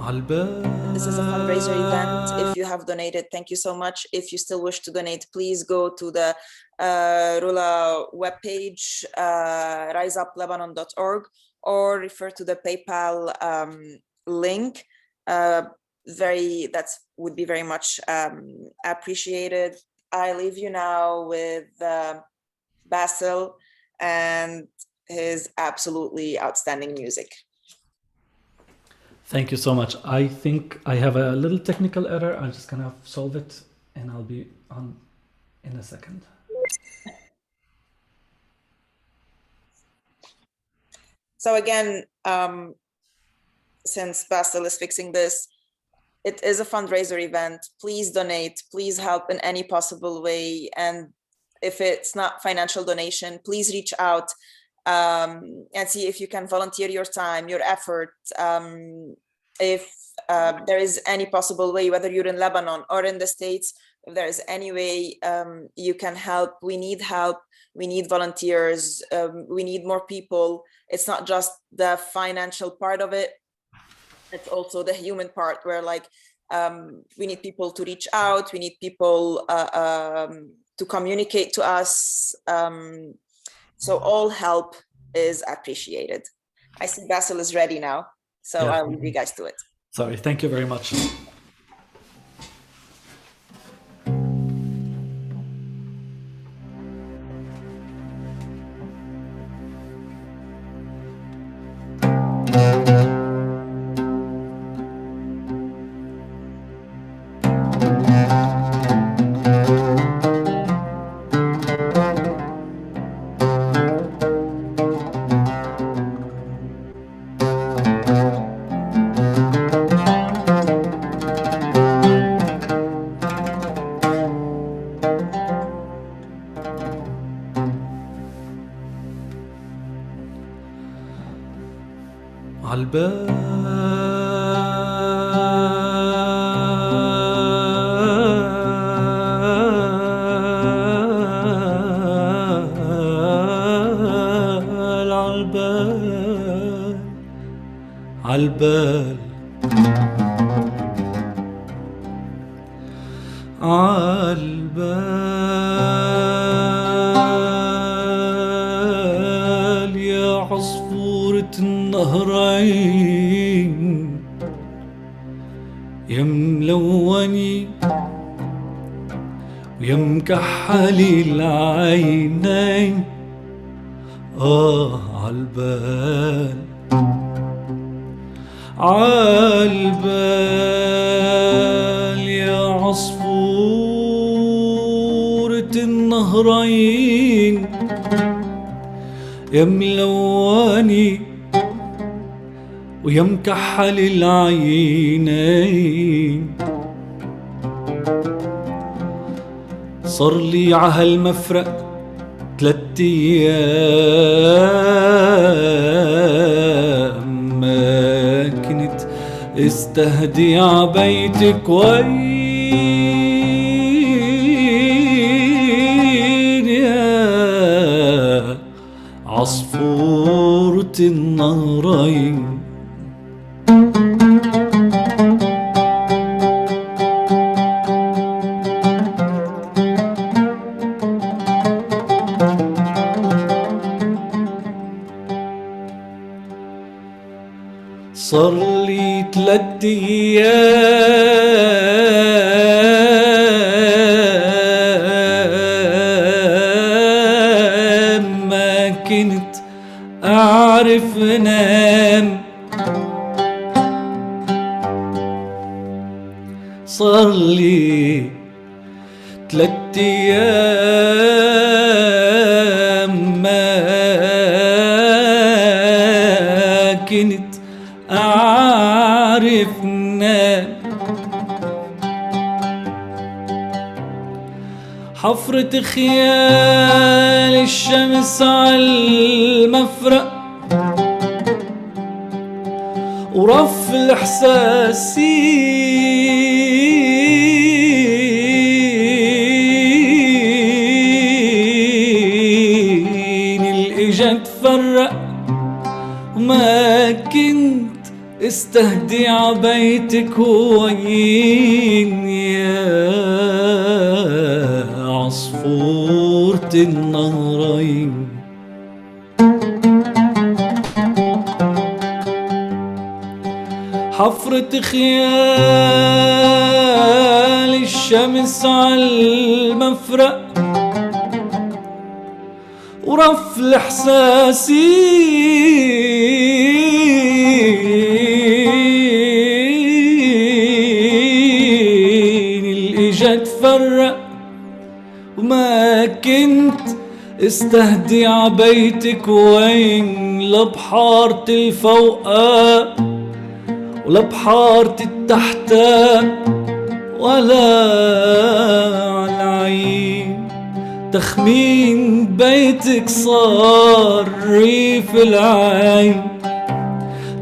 This is a fundraiser event. If you have donated, thank you so much. If you still wish to donate, please go to the Rula webpage, riseuplebanon.org, or refer to the PayPal link. That would be very much appreciated. I leave you now with Basel and his absolutely outstanding music. Thank you so much. I think I have a little technical error. I'm just gonna solve it and I'll be on in a second. So again, since Basel is fixing this, it is a fundraiser event. Please donate, please help in any possible way. And if it's not financial donation, please reach out and see if you can volunteer your time, your effort. If there is any possible way, whether you're in Lebanon or in the States, if there is any way you can help. We need help. We need volunteers. We need more people. It's not just the financial part of it. It's also the human part where we need people to reach out. We need people to communicate to us. So all help is appreciated. I see Basel is ready now, so yeah. I'll leave you guys to it. Sorry, thank you very much. عالبال يا عصفورة النهرين يا ملوني ويا مكحلي العينين عالبال عالبال يا عصفورة النهرين يا ملوني ويا مكحل العينين صار لي عهالمفرق 3 أيام ما كنت استهدي عبيتك وين يا عصفورة النهرين صار لي 3 أيام ما كنت أعرف أنام صار لي 3 أيام ما كنت أعرف نام حفرة خيال الشمس عالمفرق ورف الإحساسين اللي إجا تفرق وما كنت استهدي عبيتك وين يا عصفورة النهرين. حفرة خيال الشمس عالمفرق ورفل إحساسي اللي إجا تفرق وما كنت استهدي عبيتك وين لبحارة الفوقا ولبحارة التحتا ولا عالعين. تخمين بيتك صار ريف العين،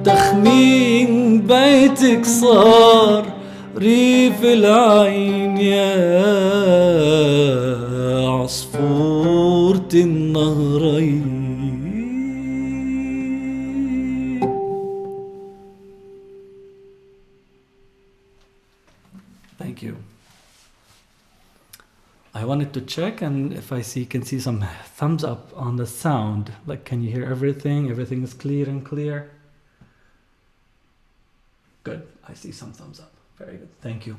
تخمين بيتك صار ريف العين يا عصفورة النهرين. Thank you. I wanted to check and if I can see some thumbs up on the sound. Like, can you hear everything? Everything is clear and clear? Good. I see some thumbs up. Very good. Thank you.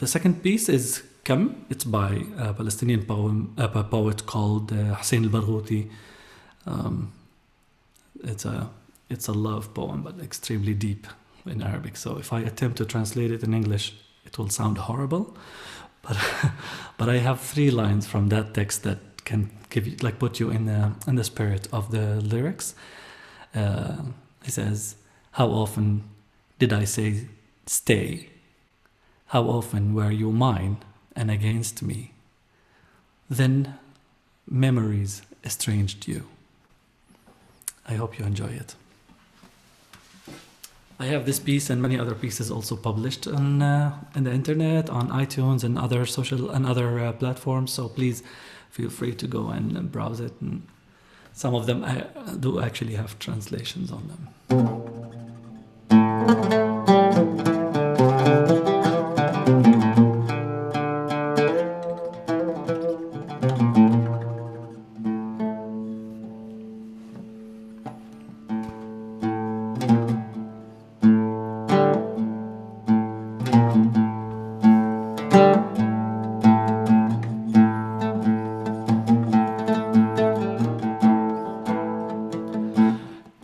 The second piece is Kam. It's by a Palestinian poet called Hussein al-Barghouti. It's a love poem, but extremely deep in Arabic. So if I attempt to translate it in English, it will sound horrible. But I have 3 lines from that text that can give you, like, put you in the spirit of the lyrics. He says, "How often did I say stay? How often were you mine and against me? Then memories estranged you." I hope you enjoy it. I have this piece and many other pieces also published on the internet, on iTunes and other social and other platforms. So please feel free to go and browse it. And some of them do actually have translations on them.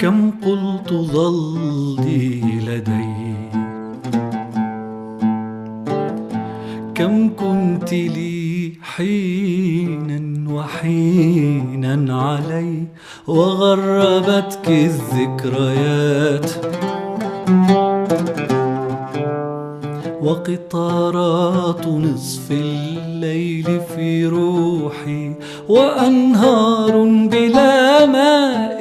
كم قلت ظلي لدي، كم كنت لي حينا وحينا علي، وغربتك الذكريات وقطارات نصف الليل في روحي، وأنهار بلا ماء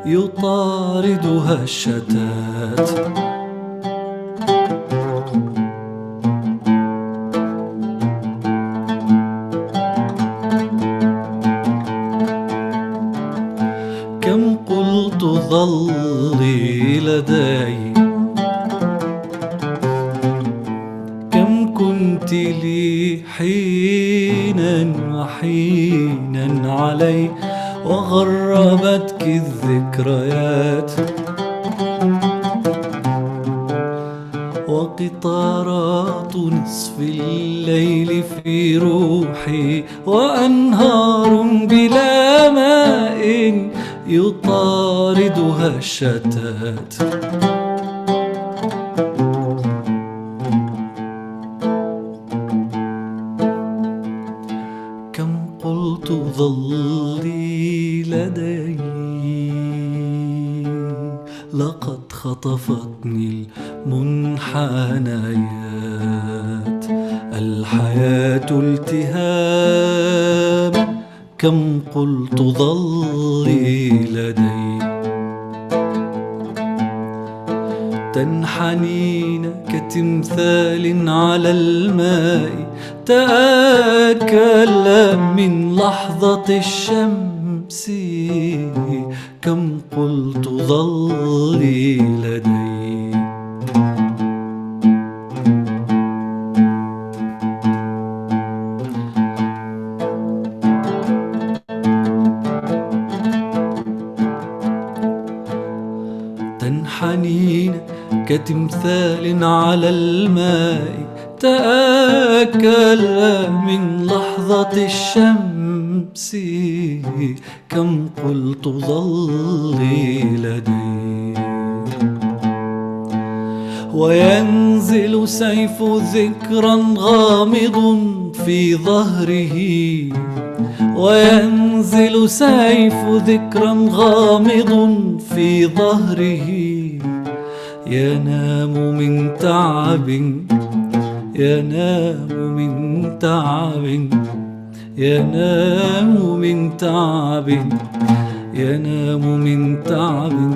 يطاردها الشتات. كم قلت ظلي لدي، كم كنت لي حينا وحينا علي، وغربتك الذكريات وقطارات نصف الليل في روحي، وأنهار بلا ماء يطاردها الشتات. كم قلت ظلي لدي، لقد خطفتني المنحنيات، الحياة التهام. كم قلت ظلي لدي، تنحنين كتمثال على الماء، تآكل من لحظة الشم شمسي كم قلت ظلي لدي. تنحنين كتمثال على الماء تآكل من لحظة الشمس كم قلت ظلي لدي. وينزل سيف ذكرى غامض في ظهره، وينزل سيف ذكرى غامض في ظهره، ينام من تعب، ينام من تعب، ينام من تعب، ينام من تعب،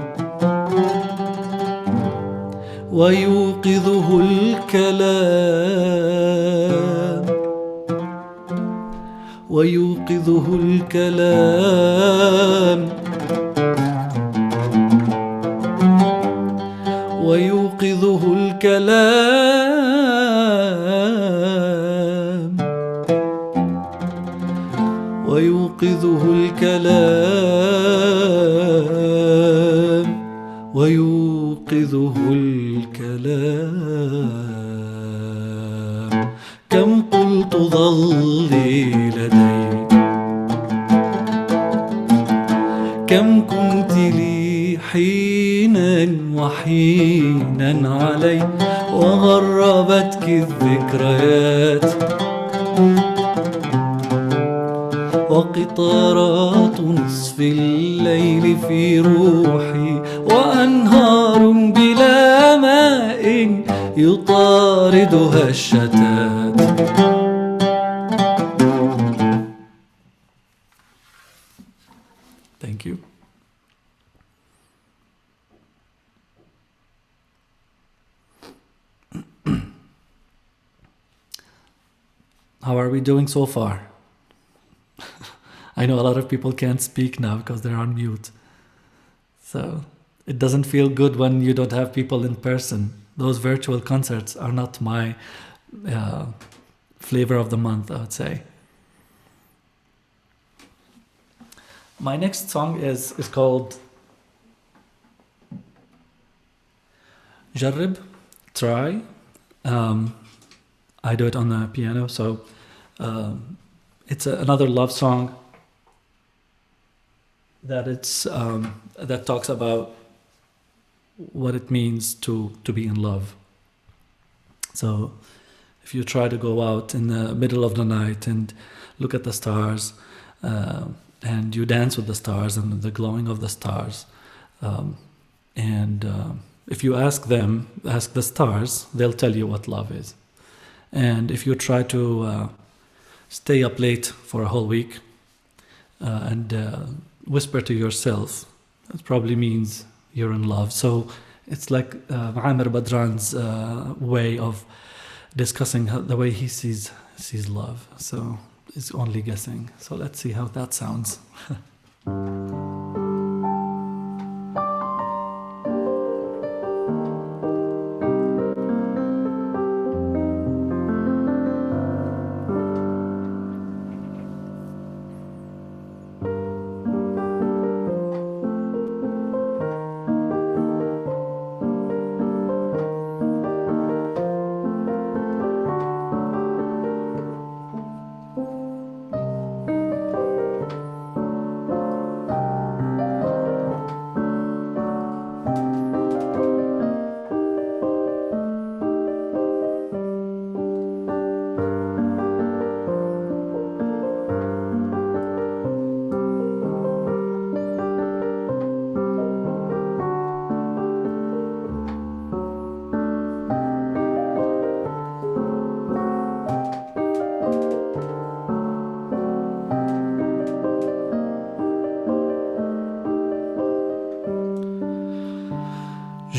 ويوقظه الكلام، ويوقظه الكلام، ويوقظه الكلام، ويوقظه الكلام، ويوقظه الكلام. كم قلت ظلي لدي، كم كنت لي حينا وحينا علي، وغربتك الذكريات، وقطارات نصف الليل في روحي، وأنهار بلا ماء يطاردها الشتات. Thank you. How are we doing so far? I know a lot of people can't speak now because they're on mute. So it doesn't feel good when you don't have people in person. Those virtual concerts are not my flavor of the month, I would say. My next song is called Jarrib, Try. I do it on the piano, so it's another love song that that talks about what it means to be in love. So if you try to go out in the middle of the night and look at the stars, and you dance with the stars and the glowing of the stars, if you ask the stars, they'll tell you what love is. And if you try to stay up late for a whole week and whisper to yourself, it probably means you're in love. So it's like Amr Badran's way of discussing the way he sees love. So it's only guessing. So let's see how that sounds.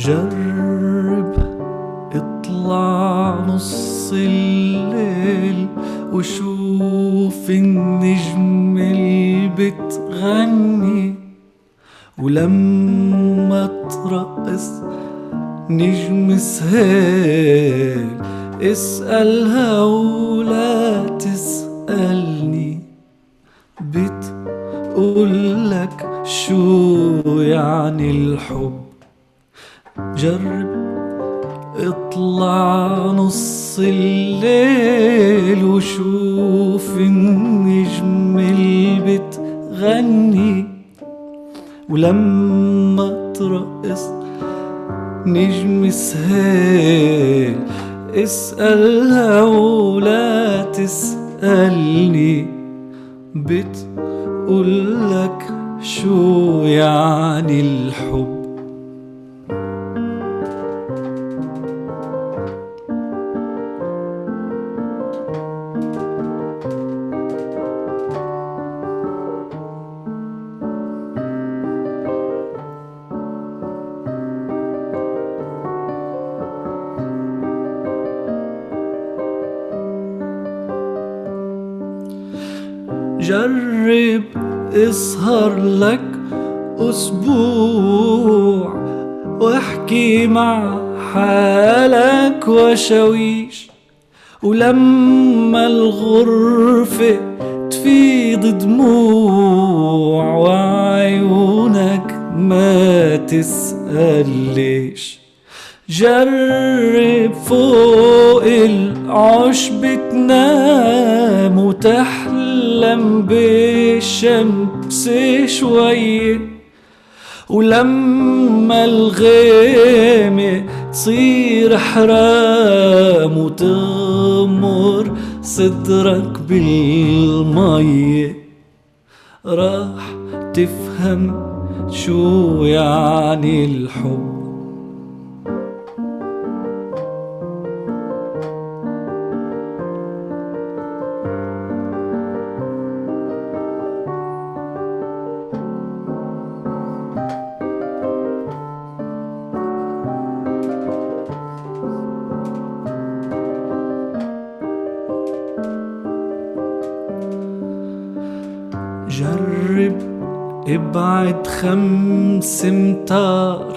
جرب اطلع نص الليل وشوف النجم اللي بتغني ولما ترقص نجم سهيل اسألها ولا تسألني، بتقولك شو يعني الحب. جرب اطلع نص الليل وشوف النجم اللي بتغني، ولما ترقص نجم سهيل اسألها ولا تسألني، بتقولك شو يعني الحب. جرب اسهر لك أسبوع واحكي مع حالك وشويش، ولما الغرفة تفيض دموع وعيونك ما تسأل ليش. جرب فوق العشب تنام وتحلم بالشمس شوية، ولما الغيمة تصير حرام وتغمر صدرك بالمية، راح تفهم شو يعني الحب. جرب ابعد 5 امتار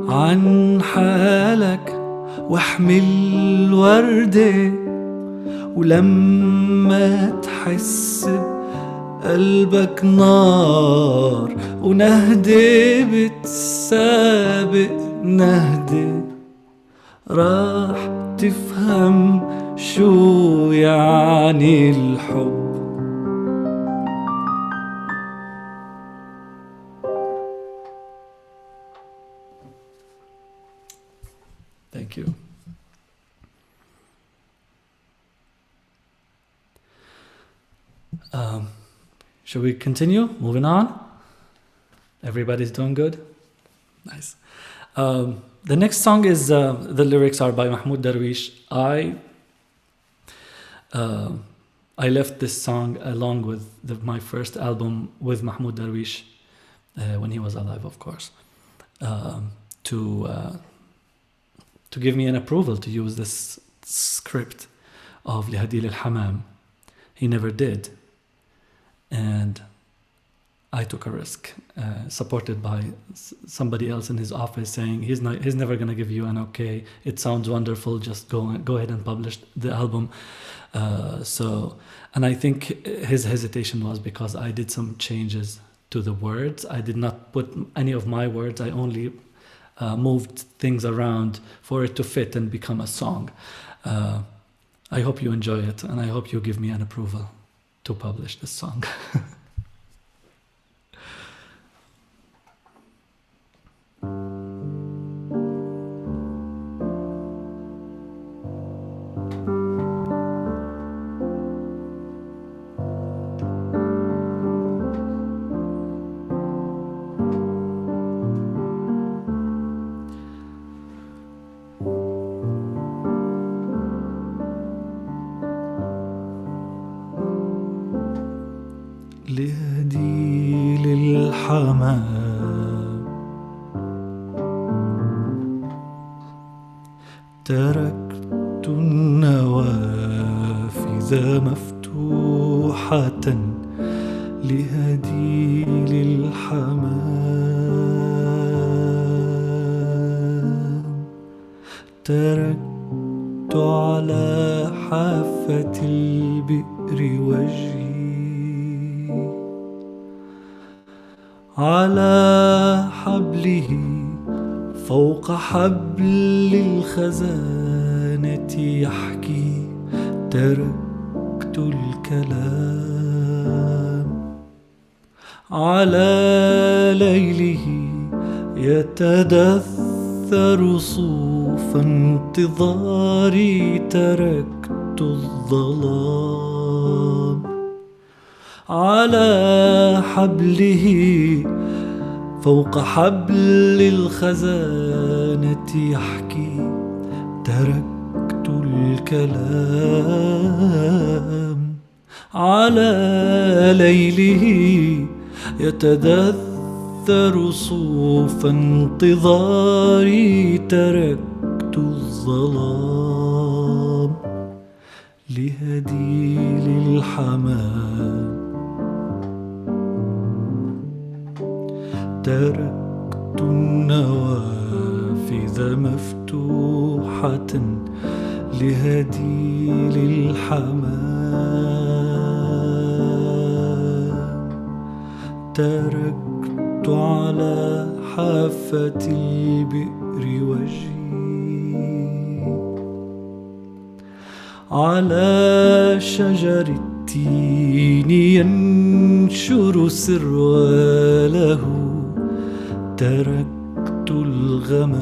عن حالك واحمل وردة، ولما تحس بقلبك نار ونهدة بتسابق نهدة، راح تفهم شو يعني الحب. Thank you. Shall we continue? Moving on? Everybody's doing good? Nice. The next song is, the lyrics are by Mahmoud Darwish. I left this song along with my first album with Mahmoud Darwish, when he was alive, of course, to give me an approval to use this script of Lihadil al-Hamam. He never did. And I took a risk, supported by somebody else in his office saying, he's never going to give you an okay. It sounds wonderful. Just go ahead and publish the album. And I think his hesitation was because I did some changes to the words. I did not put any of my words. I only moved things around for it to fit and become a song. I hope you enjoy it, and I hope you give me an approval to publish this song. لهدي للحمام تركت النوافذ مفتوحة لهديل الحمام. تركت على حافة البئر وجهي، على حبله فوق حبل الخزانة يحكي. تركت الكلام على ليله يتدثر صوف انتظاري. تركت الظلام على حبله فوق حبل الخزانة يحكي. تركت الكلام على ليله يتدثر صوف انتظاري. تركت الظلام لهديل الحمام. تركت النوافذ مفتوحة لهديل الحمام. تركت على حافة البئر وجهي، على شجر التين ينشر سرواله. تركت الغمام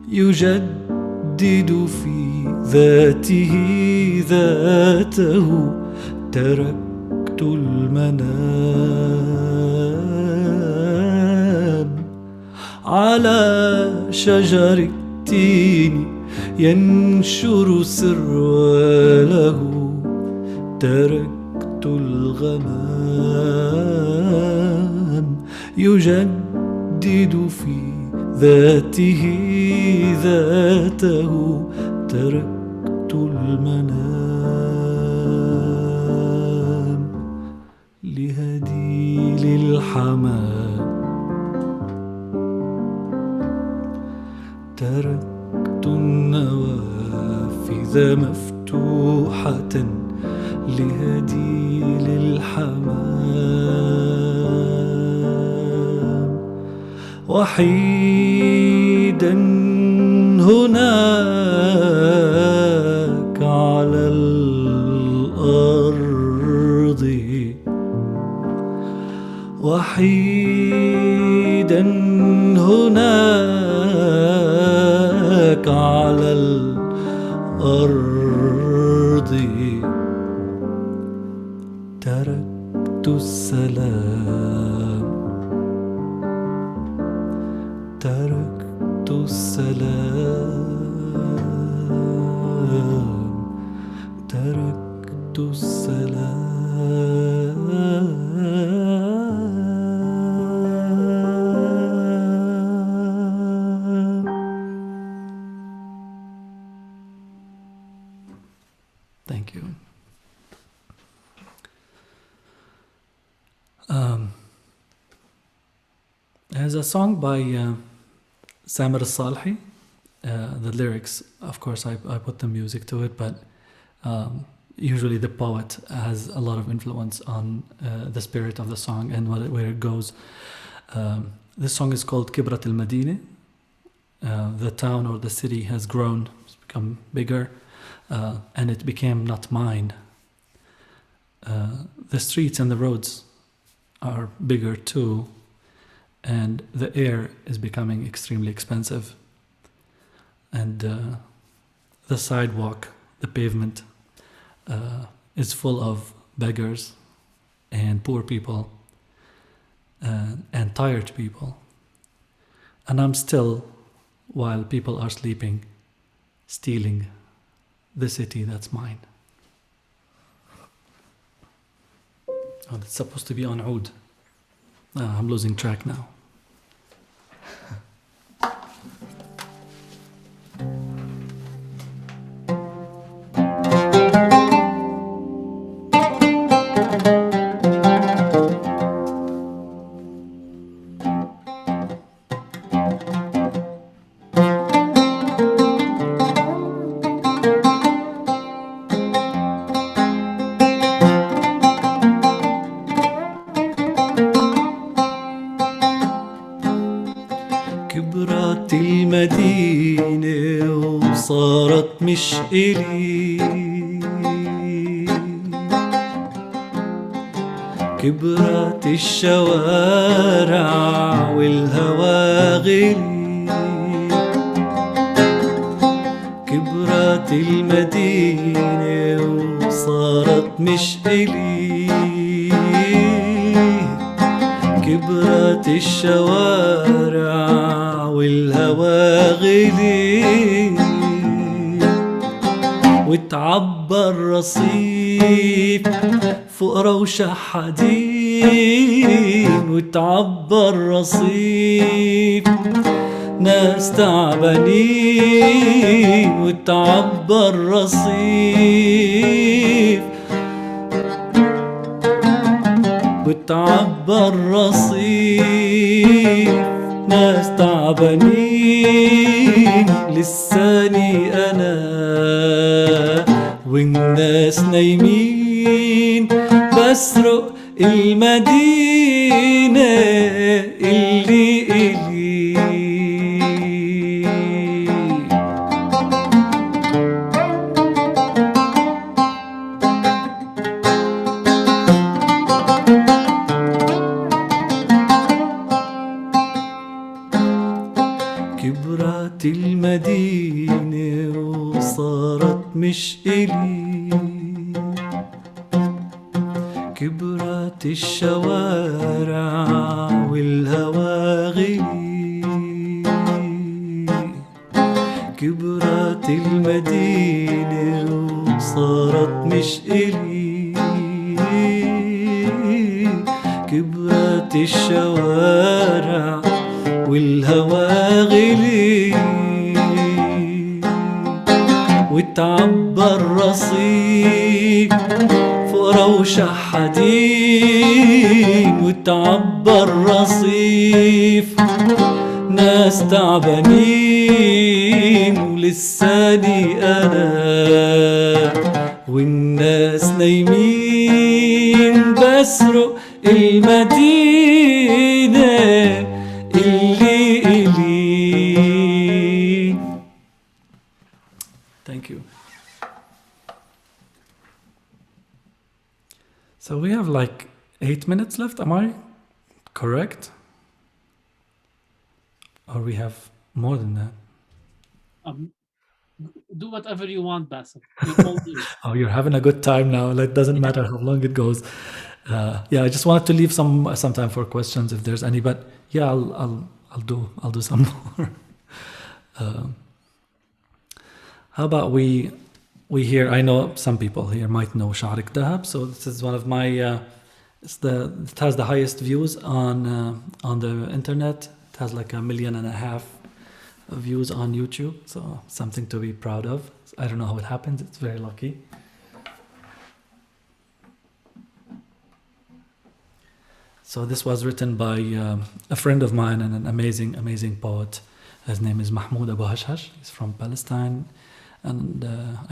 يجدد في ذاته ذاته. تركت المنام على شجر التين ينشر سرواله. تركت الغمام يجدد في ذاته ذاته. تركت المنام لهديل الحمام. تركت النوافذ مفتوحة لهديل الحمام. وحيدا هناك على الأرض، وحيدا هناك على الأرض. تركت السلام. تركت السلام. تركت السلام. Thank you. There's a song by Samir al-Salhi. The lyrics, of course, I put the music to it, but usually the poet has a lot of influence on the spirit of the song and where it goes. This song is called Kibrat al-Madinah. The town or the city has grown, it's become bigger, and it became not mine. The streets and the roads are bigger too, and the air is becoming extremely expensive. And the sidewalk, the pavement, is full of beggars and poor people and tired people. And I'm still, while people are sleeping, stealing the city that's mine. Oh, it's supposed to be on oud. I'm losing track now. مش إلي. كبرت الشوارع والهوى غلي، كبرت المدينة وصارت مش إلي. كبرت الشوارع والهوى غلي، وتعبى الرصيف فوق روشة حديد، وتعبى الرصيف ناس تعبانين، وتعبى الرصيف، وتعبى الرصيف ناس تعبانين. لساني أنا والناس نايمين، بسرق المدينة اللي إلي. كبرت المدينة وصارت مش إلي. كبرت الشوارع والهوى غلي، كبرت المدينة وصارت مش إلي. كبرت الشوارع والهوى غلي، وتعبى الرصيف فوق روشة حديد، وتعبى الرصيف ناس تعبانين. ولساني أنا والناس نايمين، بسرق المدينة اللي إلي. Thank you. So we have like 8 minutes left, am I correct? Or we have more than that? Do whatever you want, Basel. Oh, you're having a good time now. It doesn't matter how long it goes. Yeah, I just wanted to leave some time for questions if there's any. But yeah, I'll do some more. How about we hear? I know some people here might know Sharik Dahab. So this is one of my. It has the highest views on the internet. It has like 1.5 million views on YouTube. So something to be proud of. I don't know how it happens. It's very lucky. So this was written by a friend of mine and an amazing poet. His name is Mahmoud Abu Hashhash. He's from Palestine. And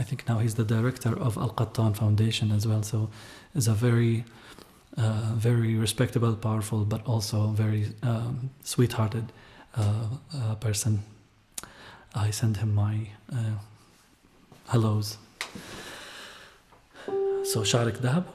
I think now he's the director of Al-Qattan Foundation as well. So he's a very respectable, powerful, but also very sweethearted person. I send him my hellos. So Sharik Dahab.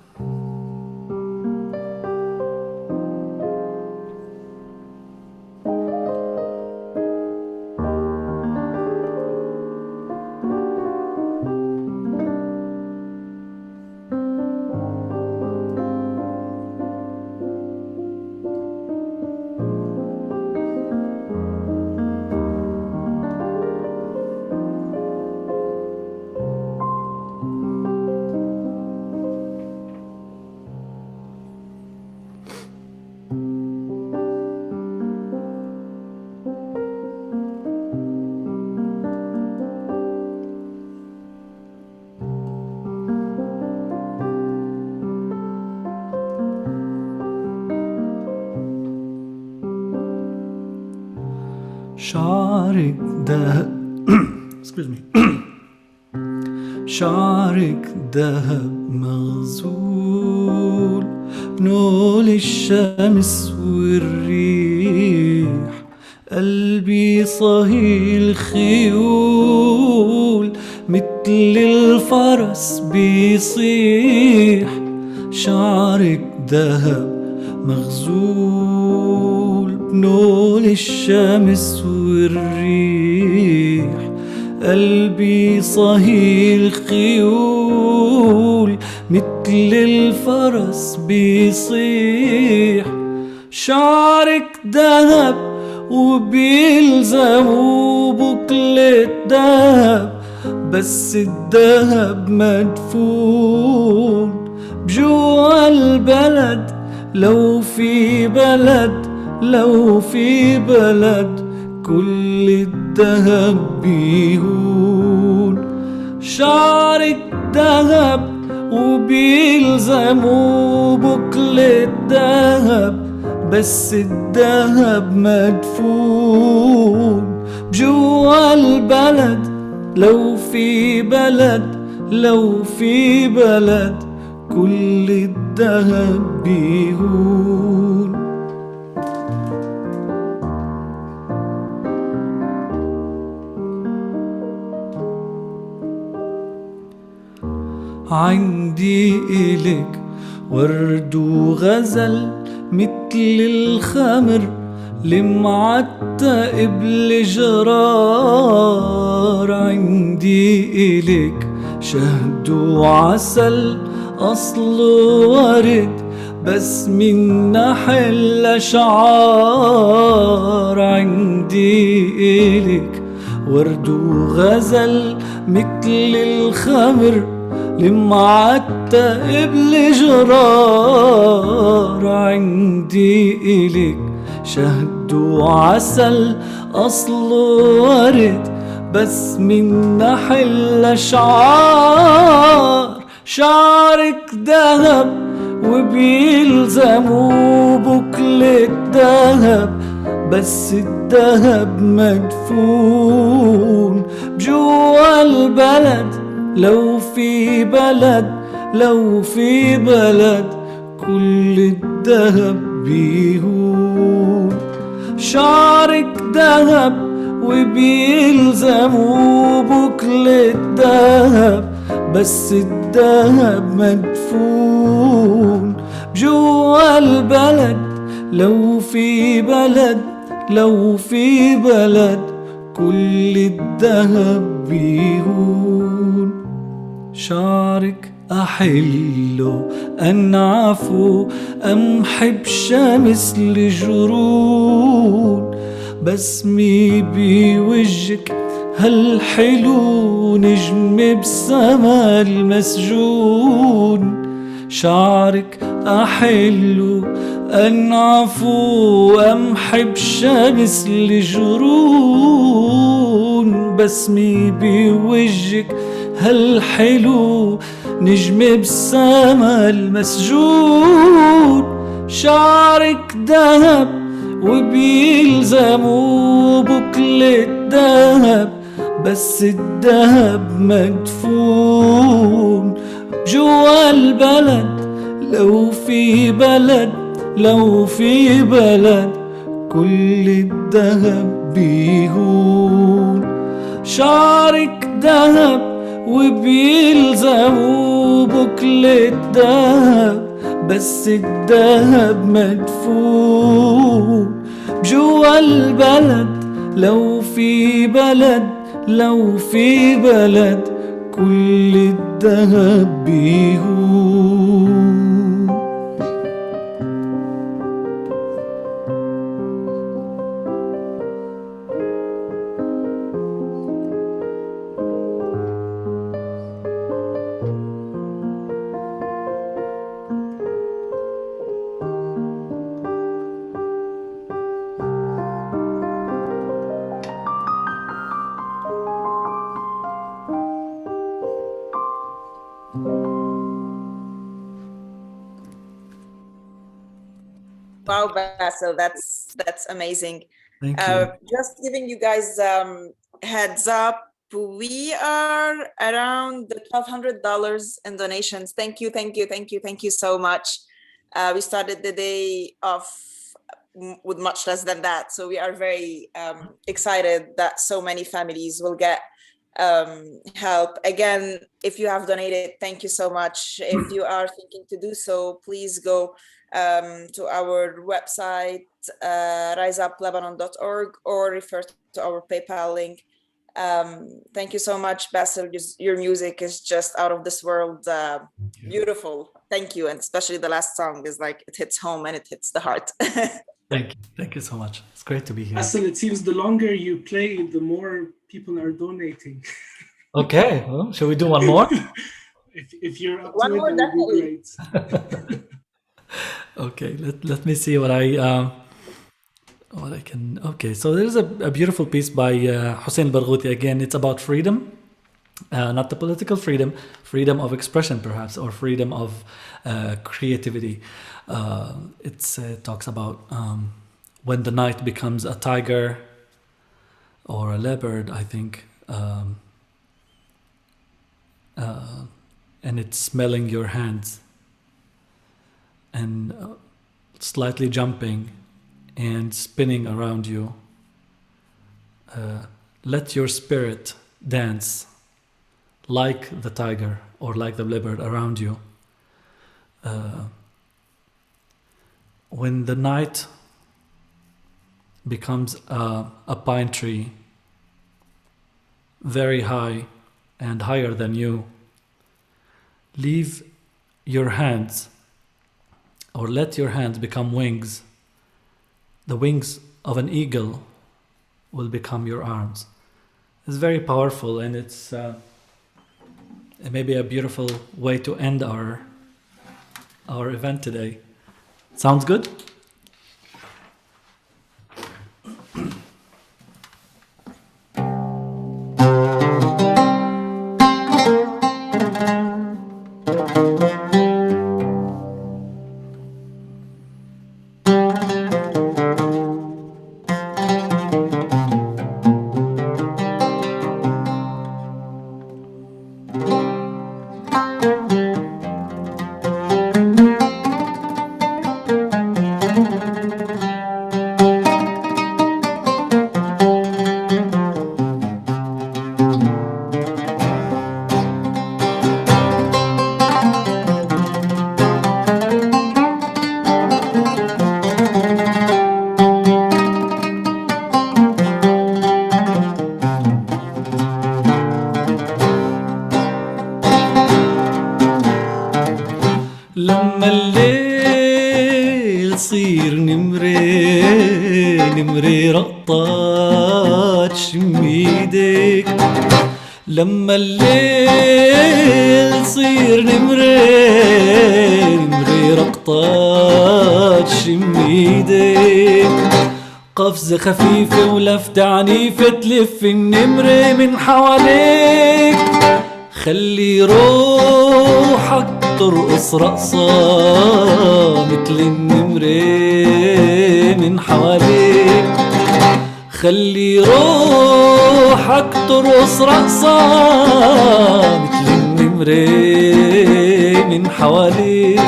شعرك دهب excuse me شعرك دهب مغزول بنول الشمس والريح قلبي صهيل خيول مثل الفرس بيصيح، شعرك ذهب مغزول بنور الشمس والريح، قلبي صهيل خيول مثل الفرس بيصيح، شعرك ذهب وبيلزموا بكلة ذهب، بس الذهب مدفون بجوا البلد. لو في بلد، لو في بلد كل الذهب بيهون، شعرك ذهب وبيلزموا بكلة ذهب، بس الذهب مدفون بجوا البلد. لو في بلد، لو في بلد كل الذهب بيهون. عندي إلك ورد وغزل مثل الخمر المعتق بالجرار، عندي إلك شهد وعسل أصل ورد بس من نحل أشعار، عندي إلك ورد وغزل مثل الخمر المعتق بالجرار، عندي إلك شهد وعسل أصل ورد بس من نحل أشعار، شعرك ذهب وبيلزموا بكلة ذهب، بس الذهب مدفون بجوا البلد. لو في بلد، لو في بلد كل الذهب بيهون، شعرك ذهب وبيلزموا بكلة ذهب، بس الذهب مدفون بجوا البلد. لو في بلد، لو في بلد كل الذهب بيهون، شعرك أحله أنعفه أمحب شمس الجرون، بسمي بوجهك هالحلو نجم بسما المسجون، شعرك أحله أنعفو أمحب شمس الجرون، بسمي بوجهك هالحلو نجم بسما المسجون، شعرك ذهب وبيلزموا بكلة ذهب، بس الذهب مدفون جوا البلد. لو في بلد، لو في بلد كل الذهب بيهون، شعرك ذهب وبيلزموا بكلة ذهب، بس الذهب مدفون جوا البلد. لو في بلد، لو في بلد كل الذهب بيهون. Wow, Basil, that's amazing. Thank you. Just giving you guys heads up, we are around the $1,200 in donations. Thank you, thank you, thank you, thank you so much. We started the day off with much less than that, so we are very excited that so many families will get help. Again, if you have donated, thank you so much. If you are thinking to do so, please go to our website, riseuplebanon.org, or refer to our PayPal link. Thank you so much, Basel. Your music is just out of this world. Beautiful. Thank you. And especially the last song is like, it hits home and it hits the heart. Thank you. Thank you so much. It's great to be here. Basel, it seems the longer you play, the more people are donating. Okay. Well, shall we do one more? If you're up One to more, it, that would be great. Okay. Let me see what I can. Okay. So there's a beautiful piece by Hussein Barghouti. Again, it's about freedom. Not the political freedom, freedom of expression, perhaps, or freedom of creativity. It talks about when the night becomes a tiger or a leopard, I think, and it's smelling your hands and slightly jumping and spinning around you. Let your spirit dance like the tiger or like the leopard around you. When the night becomes a pine tree, very high and higher than you, leave your hands, or let your hands become wings. The wings of an eagle will become your arms. It's very powerful, and it's maybe a beautiful way to end our event today. Sounds good? لما الليل يصير نمري رقطات شم ايديك. لما الليل يصير نمري رقطات شم ايديك. قفزة خفيفة ولفتة عنيفة تلف النمرة من حواليك. خلي روحك ترقص رقصة مثل النمرة من حواليك. خلي روحك ترقص رقصة مثل النمرة من حواليك.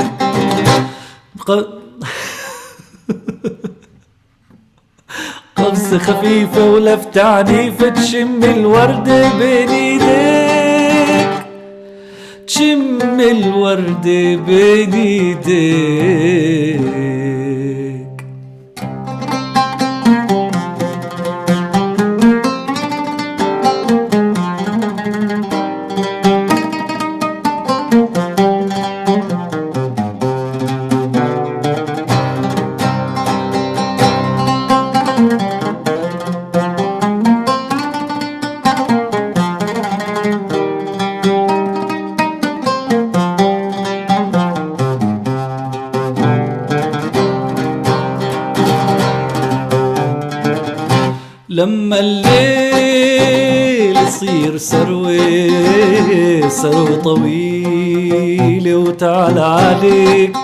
قفزة خفيفة ولفتة عنيفة تشم الوردة بين ايديك. تشم الوردة بين ايديك. لما الليل يصير سروة طويلة وتعالى عليك.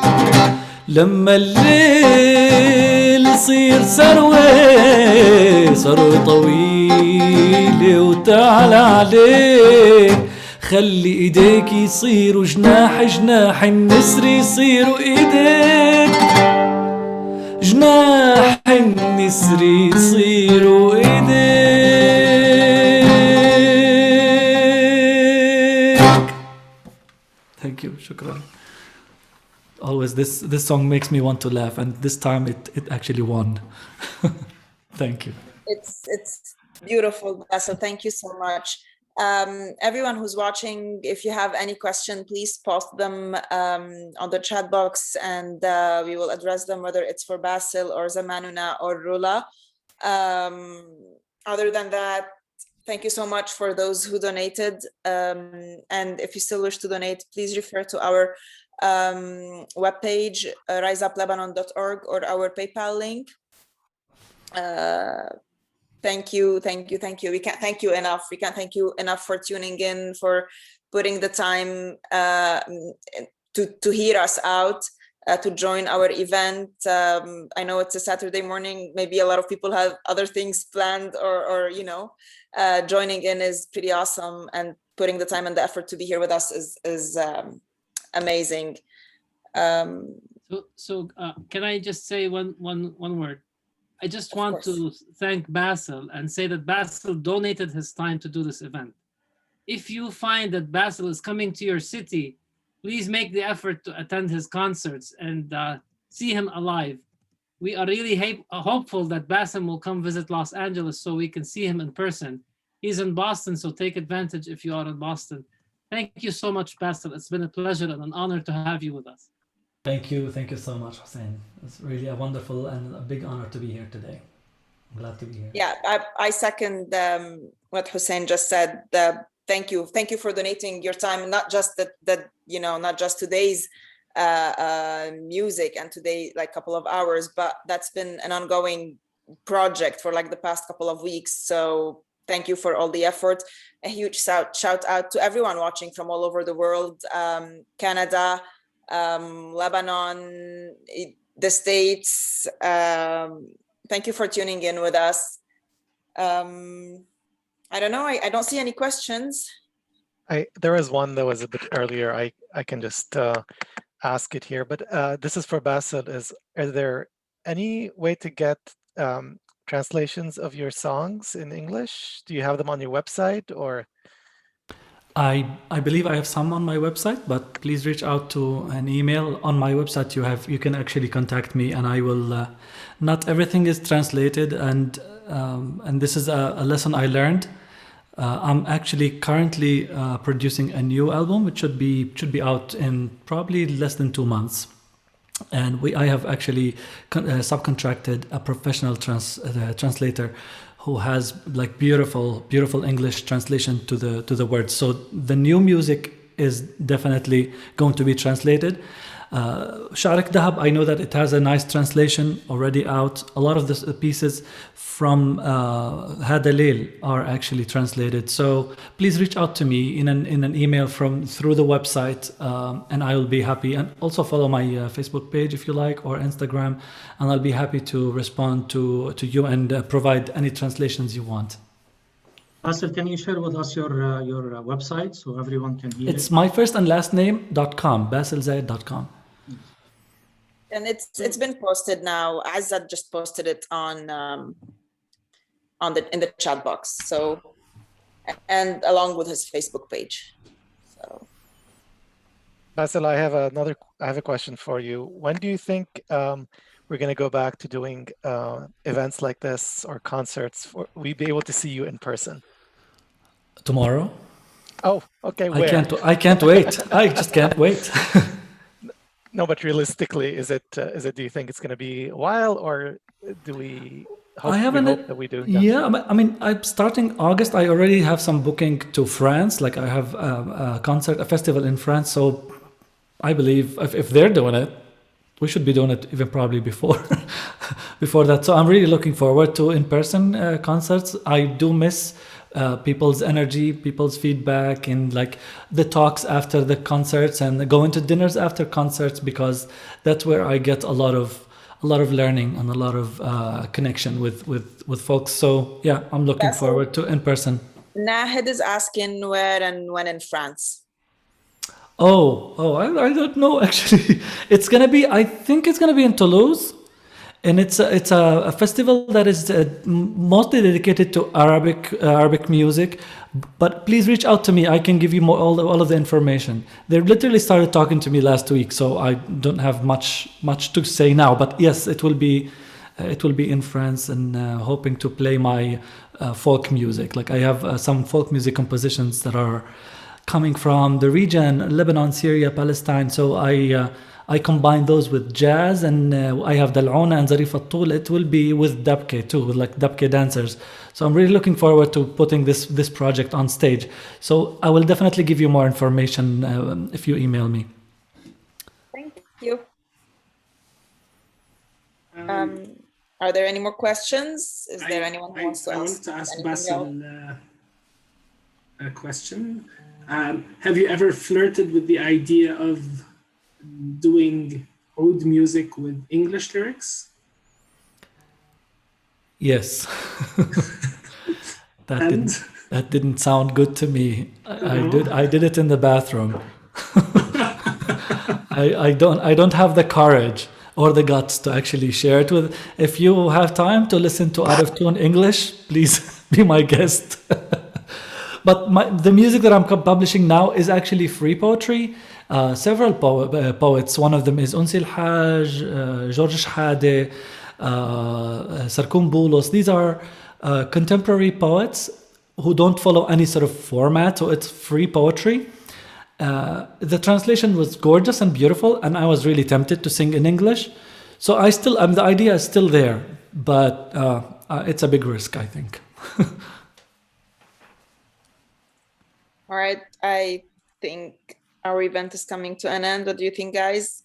لما الليل يصير سروة طويلة وتعالى عليك. خلي ايديك يصيروا جناح النسر يصيروا ايديك. جناح النسر يصيروا ايديك. Shukran. Always this song makes me want to laugh, and this time it actually won. Thank you. It's beautiful, Basil. Thank you so much. Everyone who's watching, if you have any question, please post them on the chat box, and we will address them, whether it's for Basil or Zamanuna or Rula. Other than that, thank you so much for those who donated. And if you still wish to donate, please refer to our webpage, riseuplebanon.org, or our PayPal link. Thank you. We can't thank you enough. We can't thank you enough for tuning in, for putting the time to hear us out, to join our event. I know it's a Saturday morning. Maybe a lot of people have other things planned, or joining in is pretty awesome, and putting the time and the effort to be here with us is amazing. So can I just say one word? I just want to thank Basel and say that Basel donated his time to do this event. If you find that Basel is coming to your city, please make the effort to attend his concerts and see him alive. We are really hopeful that Basel will come visit Los Angeles so we can see him in person. He's in Boston, so take advantage if you are in Boston. Thank you so much, Basel. It's been a pleasure and an honor to have you with us. Thank you so much, Hussein. It's really a wonderful and a big honor to be here today. I'm glad to be here. Yeah, I second what Hussein just said. Thank you for donating your time, not just not just today's music and today, like couple of hours, but that's been an ongoing project for like the past couple of weeks. So thank you for all the effort. A huge shout out to everyone watching from all over the world, Canada, Lebanon, the States. Thank you for tuning in with us. I don't know, I don't see any questions. There was one that was a bit earlier. I can just ask it here, but this is for Basel. Are there any way to get translations of your songs in English? Do you have them on your website, or? I believe I have some on my website, but please reach out to an email. On my website you can actually contact me, and I will. Not everything is translated, and this is a lesson I learned. I'm actually currently producing a new album, which should be out in probably less than 2 months, and I have actually subcontracted a professional translator who has like beautiful English translation to the words. So the new music is definitely going to be translated. Sharik Dahab, I know that it has a nice translation already out. A lot of the pieces from Hada Leil are actually translated. So please reach out to me in an email through the website, and I will be happy. And also follow my Facebook page if you like, or Instagram, and I'll be happy to respond to you and provide any translations you want. Basel, can you share with us your website so everyone can hear It's my first and last name.com, baselzayed.com. And it's been posted now. Azad just posted it in the chat box. So, and along with his Facebook page. So, Basel, I have a question for you. When do you think we're going to go back to doing events like this or concerts? We'll be able to see you in person. Tomorrow. Oh, okay. Where? I can't wait. I just can't wait. No, but realistically, is it? Do you think it's going to be a while, or do we hope that we do? Yeah, I mean, I'm starting August. I already have some booking to France. Like I have a festival in France. So I believe if they're doing it, we should be doing it even probably before that. So I'm really looking forward to in-person concerts. I do miss people's energy, people's feedback, and like the talks after the concerts and going to dinners after concerts, because that's where I get a lot of learning and a lot of connection with folks. So yeah, I'm looking forward to in person. Nahid is asking where and when in France. I don't know actually. I think it's gonna be in Toulouse, And it's a festival that is mostly dedicated to Arabic music. But please reach out to me. I can give you all of the information. They literally started talking to me last week, so I don't have much to say now. But yes, it will be in France, and hoping to play my folk music. Like I have some folk music compositions that are coming from the region, Lebanon, Syria, Palestine. So I combine those with jazz, and I have Dal'ona and Zarif Al-Tul. It will be with dabke too, with like dabke dancers. So I'm really looking forward to putting this project on stage. So I will definitely give you more information if you email me. Thank you. Are there any more questions? Is there anyone who wants to ask? I wanted to ask anything Basel else? a question. Have you ever flirted with the idea of doing oud music with English lyrics? Yes. That didn't sound good to me. I did it in the bathroom. I don't have the courage or the guts to actually share it with. If you have time to listen to out of tune English, please be my guest. But the music that I'm publishing now is actually free poetry. Several poets. One of them is Unsi El-Haj, George Shhade, Sarkun Boulos. These are contemporary poets who don't follow any sort of format, so it's free poetry. The translation was gorgeous and beautiful, and I was really tempted to sing in English. So the idea is still there, but it's a big risk, I think. All right, I think our event is coming to an end. What do you think, guys?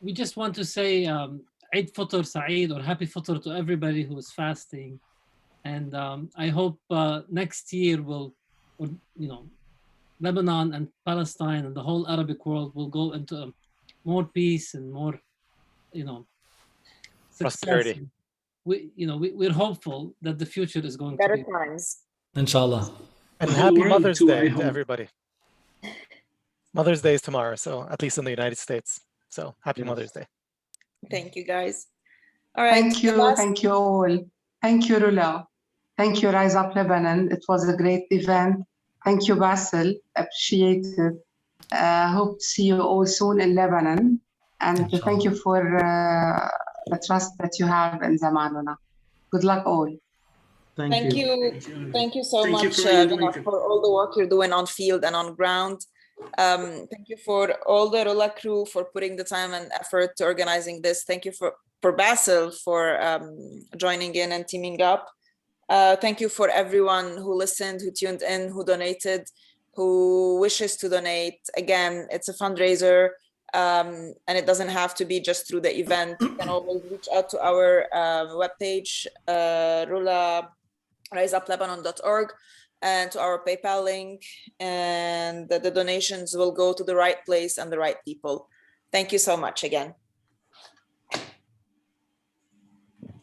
We just want to say Eid Fitr Saeed, or Happy Fitr to everybody who is fasting. And I hope next year Lebanon and Palestine and the whole Arabic world will go into more peace and more, prosperity. We're hopeful that the future is going Better to be times. Inshallah. And The whole happy world Mother's too, Day I to hope. everybody. Mother's Day is tomorrow, so at least in the United States. So happy Mother's Day. Thank you, guys. All right. Thank you all. Thank you, Rula. Thank you, Rise Up Lebanon. It was a great event. Thank you, Basel. Appreciate it. Hope to see you all soon in Lebanon. And Inshallah. thank you for the trust that you have in Zamanuna. Good luck all. Thank you. Thank you so much for all the work you're doing on field and on ground. Thank you for all the Rula crew for putting the time and effort to organizing this. Thank you for Basel for joining in and teaming up. Thank you for everyone who listened, who tuned in, who donated, who wishes to donate. Again, it's a fundraiser, and it doesn't have to be just through the event. You can always reach out to our webpage, riseuplebanon.org, and to our PayPal link, and the donations will go to the right place and the right people. Thank you so much again.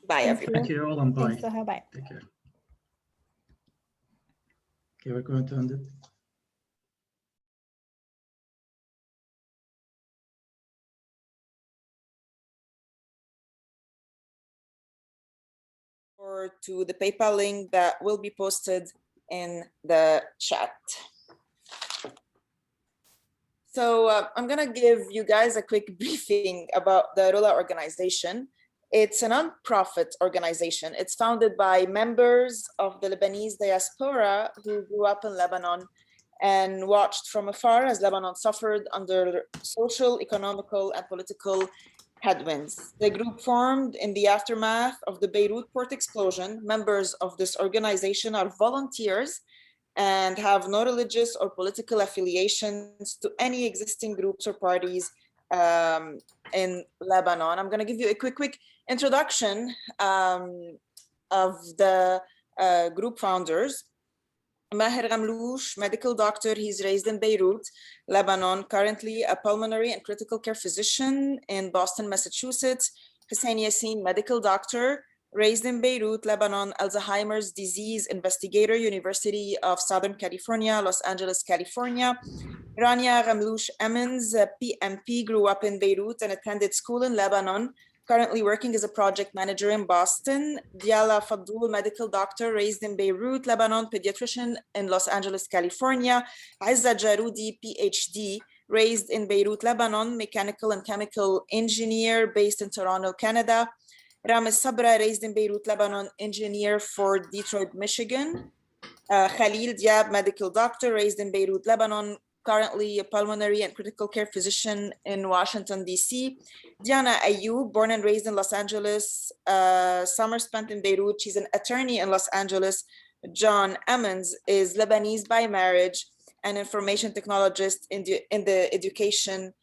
Bye, everyone. Thank you all, and bye. Thanks, Soha. Bye. Take care. Okay, we're going to end it. Or to the PayPal link that will be posted in the chat. So I'm gonna give you guys a quick briefing about the Rula organization. It's a non-profit organization. It's founded by members of the Lebanese diaspora who grew up in Lebanon and watched from afar as Lebanon suffered under social, economical, and political headwinds. The group formed in the aftermath of the Beirut port explosion. Members of this organization are volunteers and have no religious or political affiliations to any existing groups or parties in Lebanon. I'm going to give you a quick introduction of the group founders. Maher Ghamlouch, medical doctor. He's raised in Beirut, Lebanon, currently a pulmonary and critical care physician in Boston, Massachusetts. Hussein Yassin, medical doctor, raised in Beirut, Lebanon, Alzheimer's disease investigator, University of Southern California, Los Angeles, California. Rania Ramlouche Emmons, PMP, grew up in Beirut and attended school in Lebanon, currently working as a project manager in Boston. Diala Fadul, medical doctor, raised in Beirut, Lebanon, pediatrician in Los Angeles, California. Azza Jarudi, PhD, raised in Beirut, Lebanon, mechanical and chemical engineer based in Toronto, Canada. Rames Sabra, raised in Beirut, Lebanon, engineer for Detroit, Michigan. Khalil Diab, medical doctor, raised in Beirut, Lebanon, currently a pulmonary and critical care physician in Washington, D.C. Diana Ayub, born and raised in Los Angeles, summer spent in Beirut. She's an attorney in Los Angeles. John Emmons is Lebanese by marriage and information technologist in the education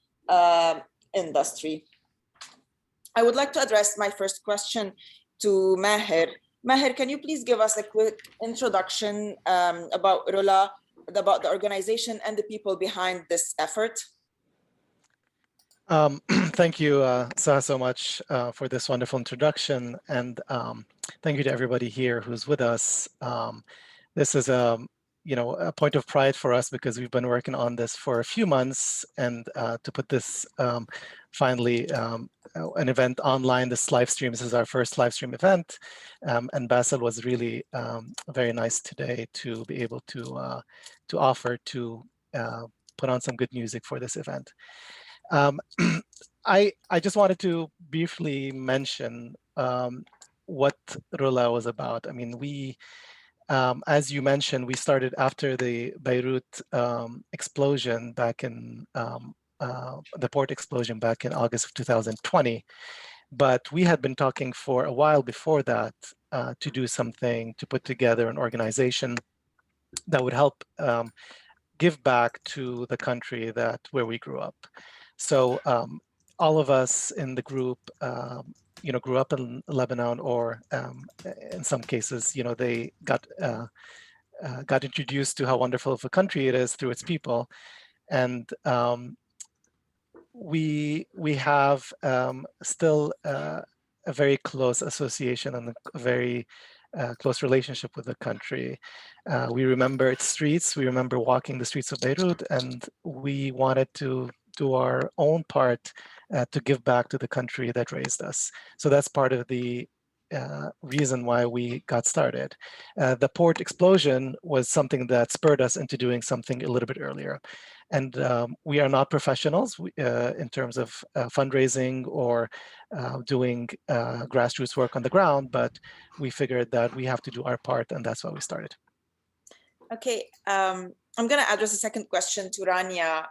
industry. I would like to address my first question to Maher. Maher, can you please give us a quick introduction about Rula, about the organization and the people behind this effort? Thank you, Saha, so much for this wonderful introduction. And thank you to everybody here who's with us. This is a point of pride for us because we've been working on this for a few months, and to put this finally an event online, this live stream. This is our first live stream event, and Basel was really very nice today to be able to offer to put on some good music for this event. I just wanted to briefly mention what Rula was about. I mean, we, as you mentioned, we started after the Beirut explosion back in the port explosion back in August of 2020. But we had been talking for a while before that to do something, to put together an organization that would help give back to the country where we grew up. So all of us in the group, grew up in Lebanon, or in some cases, they got introduced to how wonderful of a country it is through its people, and we have still a very close association and a very close relationship with the country. We remember its streets. We remember walking the streets of Beirut, and we wanted to do our own part to give back to the country that raised us. So that's part of the reason why we got started. The port explosion was something that spurred us into doing something a little bit earlier. And we are not professionals in terms of fundraising or doing grassroots work on the ground, but we figured that we have to do our part, and that's why we started. Okay, I'm going to address a second question to Rania.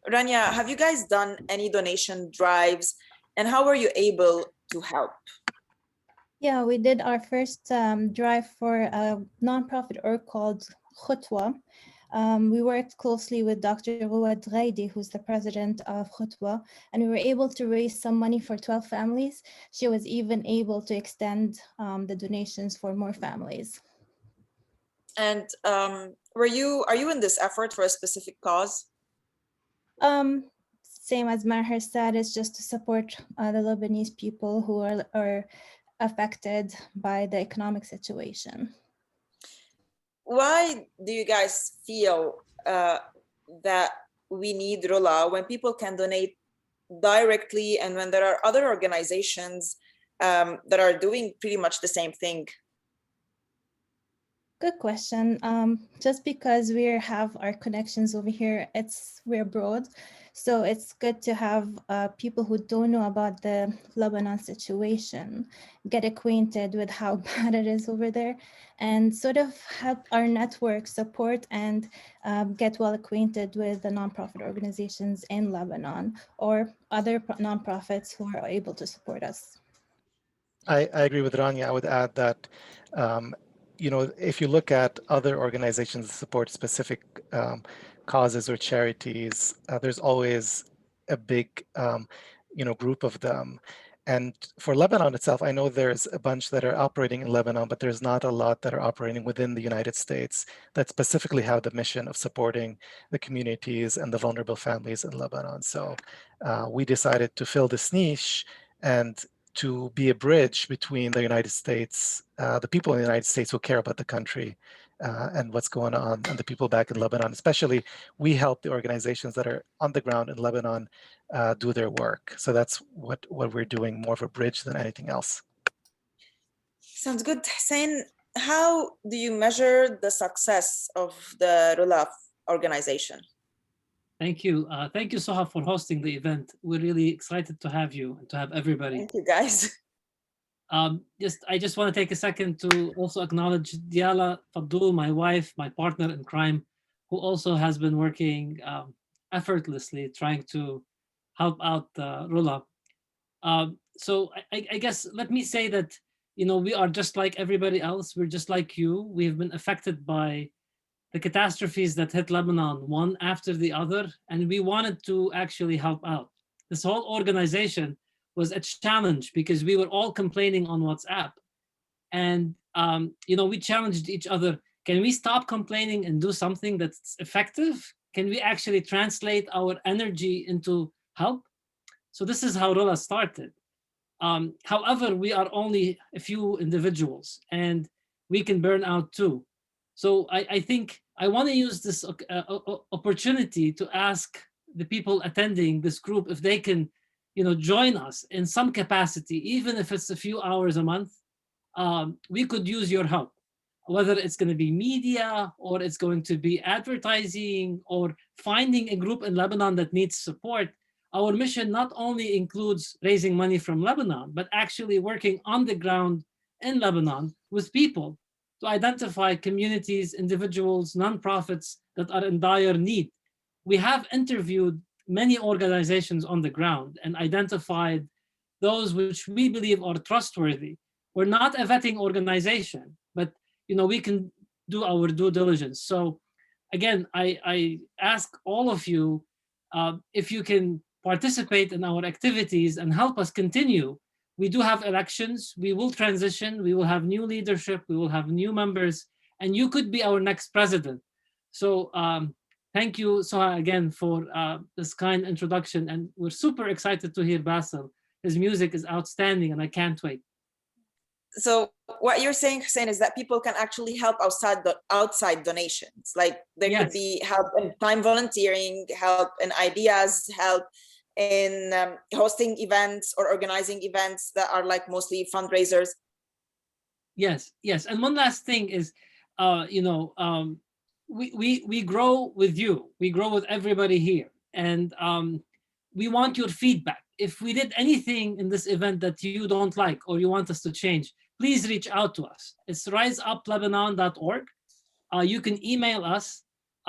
Rania, have you guys done any donation drives, and how were you able to help? Yeah, we did our first drive for a nonprofit org called Khutwa. We worked closely with Dr. Rouad Ghaidi, who's the president of Khutwa, and we were able to raise some money for 12 families. She was even able to extend the donations for more families. And are you in this effort for a specific cause? Same as Maher said, it's just to support the Lebanese people who are affected by the economic situation. Why do you guys feel that we need Rula when people can donate directly, and when there are other organizations that are doing pretty much the same thing? Good question. Just because we have our connections over here, we're broad. So it's good to have people who don't know about the Lebanon situation get acquainted with how bad it is over there, and sort of help our network support and get well acquainted with the nonprofit organizations in Lebanon or other nonprofits who are able to support us. I agree with Rania. I would add that if you look at other organizations that support specific causes or charities, there's always a big, group of them. And for Lebanon itself, I know there's a bunch that are operating in Lebanon, but there's not a lot that are operating within the United States that specifically have the mission of supporting the communities and the vulnerable families in Lebanon. So we decided to fill this niche and to be a bridge between the United States, the people in the United States who care about the country and what's going on, and the people back in Lebanon. Especially, we help the organizations that are on the ground in Lebanon do their work. So that's what we're doing, more of a bridge than anything else. Sounds good. Hussein, how do you measure the success of the Rulaf organization? Thank you. Thank you, Soha, for hosting the event. We're really excited to have you and to have everybody. Thank you, guys. I just want to take a second to also acknowledge Diala Fadul, my wife, my partner in crime, who also has been working effortlessly trying to help out Rula. So I guess let me say that, you know, we are just like everybody else. We're just like you. We've been affected by the catastrophes that hit Lebanon one after the other, and we wanted to actually help out. This whole organization was a challenge because we were all complaining on WhatsApp. And, you know, we challenged each other. Can we stop complaining and do something that's effective? Can we actually translate our energy into help? So this is how Rula started. However, we are only a few individuals and we can burn out too. So I think I want to use this opportunity to ask the people attending this group if they can, you know, join us in some capacity, even if it's a few hours a month. We could use your help, whether it's going to be media or it's going to be advertising or finding a group in Lebanon that needs support. Our mission not only includes raising money from Lebanon, but actually working on the ground in Lebanon with people to identify communities, individuals, nonprofits that are in dire need. We have interviewed many organizations on the ground and identified those which we believe are trustworthy. We're not a vetting organization, but you know, we can do our due diligence. So again, I ask all of you if you can participate in our activities and help us continue. We do have elections, we will transition, we will have new leadership, we will have new members, and you could be our next president. So thank you, Soha, again for this kind introduction, and we're super excited to hear Basel. His music is outstanding and I can't wait. So what you're saying, Hussein, is that people can actually help outside donations. Like there could be help in time volunteering, help in ideas, help in hosting events or organizing events that are like mostly fundraisers. Yes, yes. And one last thing is, you know, we grow with you. We grow with everybody here. And we want your feedback. If we did anything in this event that you don't like or you want us to change, please reach out to us. It's riseuplebanon.org. You can email us.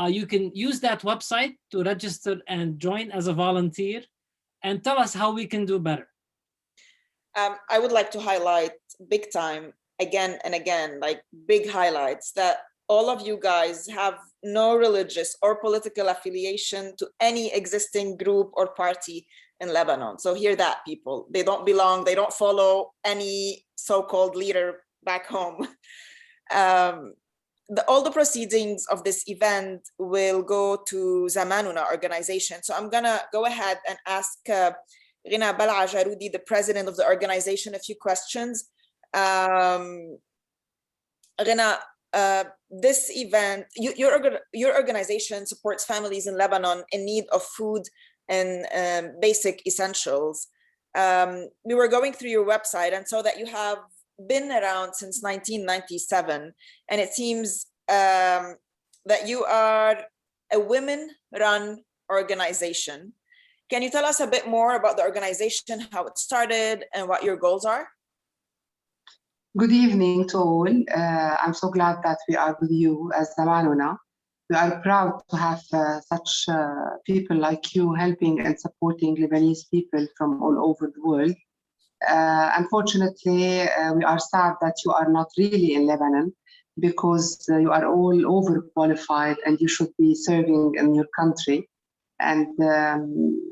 You can use that website to register and join as a volunteer and tell us how we can do better. I would like to highlight big time, again and again, like big highlights, that all of you guys have no religious or political affiliation to any existing group or party in Lebanon. So hear that, people. They don't belong, they don't follow any so-called leader back home. All the proceedings of this event will go to Zamanuna organization. So I'm gonna go ahead and ask Rina Bal'a Jarudi, the president of the organization, a few questions. Rina, this event, your organization supports families in Lebanon in need of food and basic essentials. We were going through your website and saw that you have been around since 1997, and it seems that you are a women-run organization. Can you tell us a bit more about the organization, how it started, and what your goals are? Good evening to all. I'm so glad that we are with you as Zamanuna. We are proud to have such people like you helping and supporting Lebanese people from all over the world. Unfortunately, we are sad that you are not really in Lebanon because you are all overqualified and you should be serving in your country. And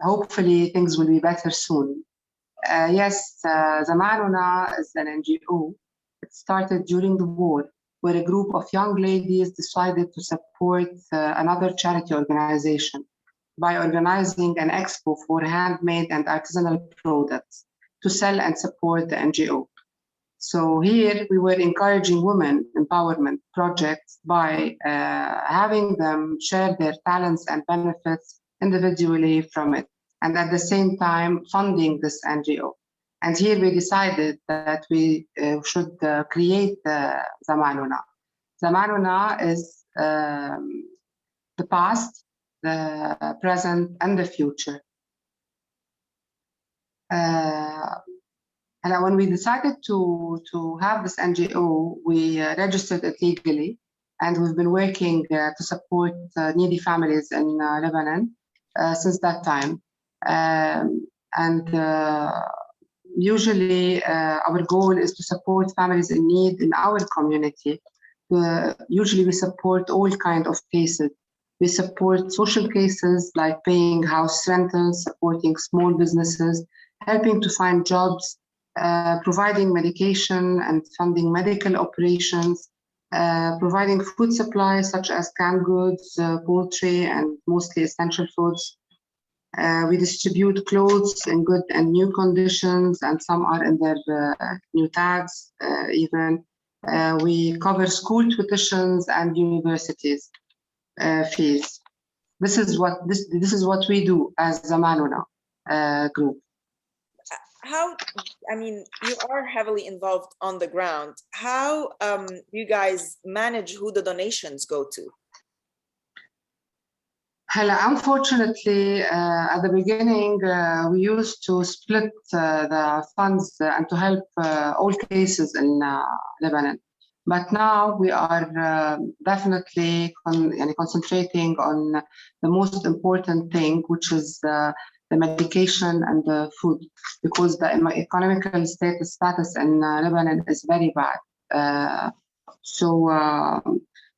hopefully things will be better soon. Yes, Zamanuna is an NGO. It started during the war, where a group of young ladies decided to support another charity organization by organizing an expo for handmade and artisanal products to sell and support the NGO. So here we were encouraging women empowerment projects by having them share their talents and benefits individually from it, and at the same time funding this NGO. And here we decided that we should create Zamanuna. Zamanuna is the past, the present, and the future. And when we decided to have this NGO, we registered it legally, and we've been working to support needy families in Lebanon since that time. Usually our goal is to support families in need in our community. Usually we support all kinds of cases. We support social cases like paying house rentals, supporting small businesses, helping to find jobs, providing medication and funding medical operations, providing food supplies such as canned goods, poultry, and mostly essential foods. We distribute clothes in good and new conditions, and some are in their new tags even. We cover school tuitions and universities fees. This is what we do as Zamanuna group. How, I mean, you are heavily involved on the ground. How do you guys manage who the donations go to? Unfortunately, at the beginning, we used to split the funds and to help all cases in Lebanon. But now we are definitely concentrating on the most important thing, which is the medication and the food, because the economical status in Lebanon is very bad.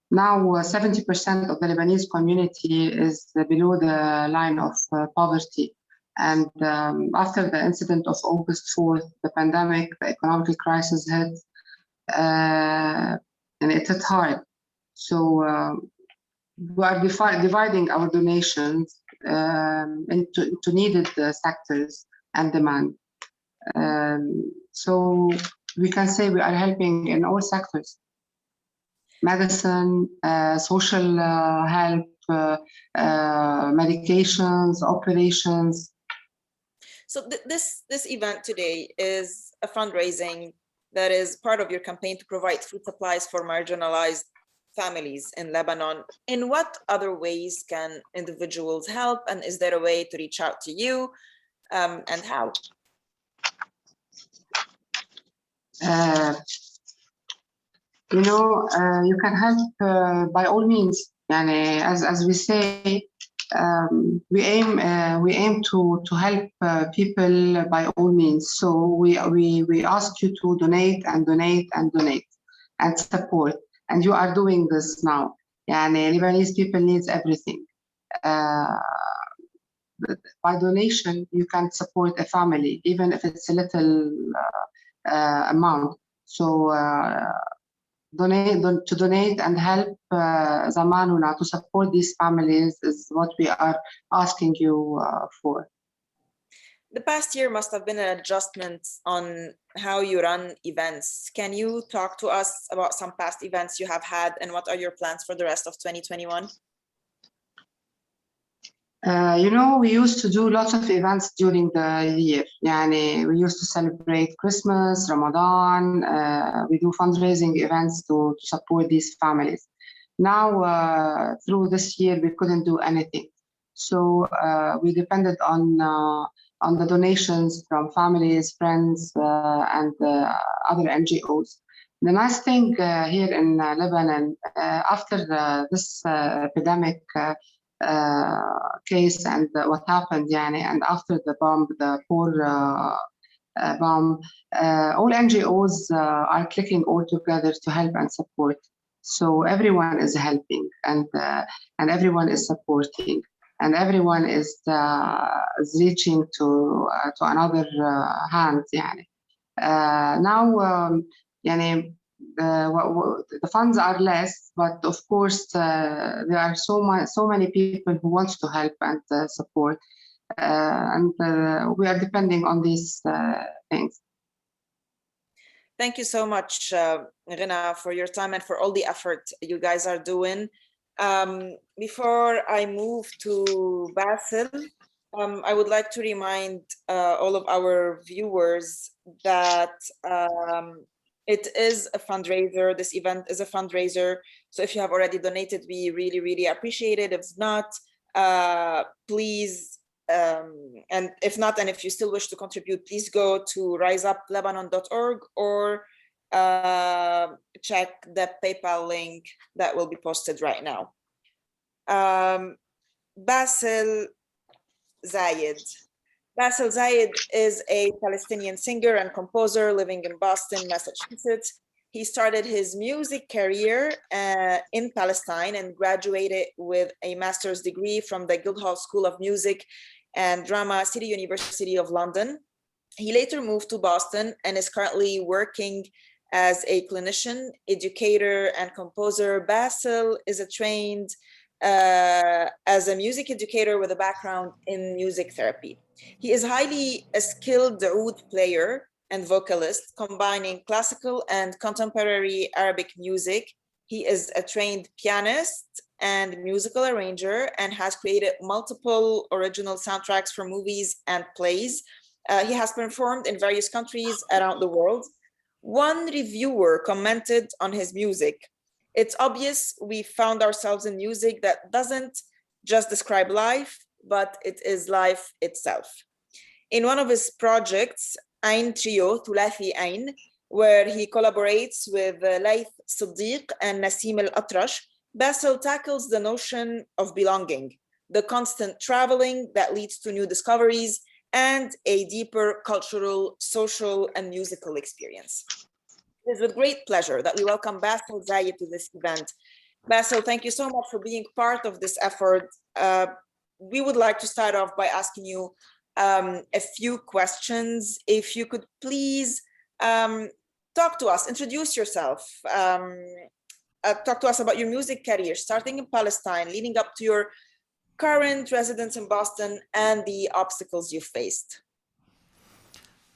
Now 70% of the Lebanese community is below the line of poverty. And after the incident of August 4th, the pandemic, the economic crisis hit, and it hit hard. So we are dividing our donations into needed sectors and demand. So we can say we are helping in all sectors: medicine, social help, medications, operations. So this event today is a fundraising that is part of your campaign to provide food supplies for marginalized families in Lebanon. In what other ways can individuals help, and is there a way to reach out to you, and how? You can help by all means. As we say, we aim to help people by all means. So we ask you to donate and donate and donate and support. And you are doing this now. Lebanese people needs everything. By donation, you can support a family, even if it's a little amount. So donate and help Zamanuna to support these families is what we are asking you for. The past year must have been an adjustment on how you run events. Can you talk to us about some past events you have had, and what are your plans for the rest of 2021? We used to do lots of events during the year. We used to celebrate Christmas, Ramadan. We do fundraising events to support these families. Now, through this year, we couldn't do anything. So we depended on the donations from families, friends, and other NGOs. The nice thing here in Lebanon, after this epidemic case and what happened, and after the bomb, the poor bomb, all NGOs are clicking all together to help and support. So everyone is helping, and everyone is supporting, and everyone is reaching to another hand. Now, the funds are less, but of course there are so many people who want to help and support. and we are depending on these things. Thank you so much, Rina, for your time and for all the effort you guys are doing. Before I move to Basel, I would like to remind all of our viewers that it is a fundraiser. This event is a fundraiser. So if you have already donated, we really, really appreciate it. If not, please, and if not, and if you still wish to contribute, please go to riseuplebanon.org or check the PayPal link that will be posted right now. Basel Zayed. Basel Zayed is a Palestinian singer and composer living in Boston, Massachusetts. He started his music career in Palestine and graduated with a master's degree from the Guildhall School of Music and Drama, City University of London. He later moved to Boston and is currently working as a clinician, educator, and composer. Basel is trained as a music educator with a background in music therapy. He is highly a skilled oud player and vocalist, combining classical and contemporary Arabic music. He is a trained pianist and musical arranger and has created multiple original soundtracks for movies and plays. He has performed in various countries around the world. One reviewer commented on his music, "It's obvious we found ourselves in music that doesn't just describe life, but it is life itself." In one of his projects, Ain Trio, Thulathi Ain, where he collaborates with Laith Siddiq and Nasim Al-Atrash, Basel tackles the notion of belonging, the constant traveling that leads to new discoveries, and a deeper cultural, social, and musical experience. It is with great pleasure that we welcome Basel Zayed to this event. Basel, thank you so much for being part of this effort. We would like to start off by asking you a few questions. If you could please talk to us, introduce yourself, talk to us about your music career, starting in Palestine, leading up to your current residence in Boston, and the obstacles you faced.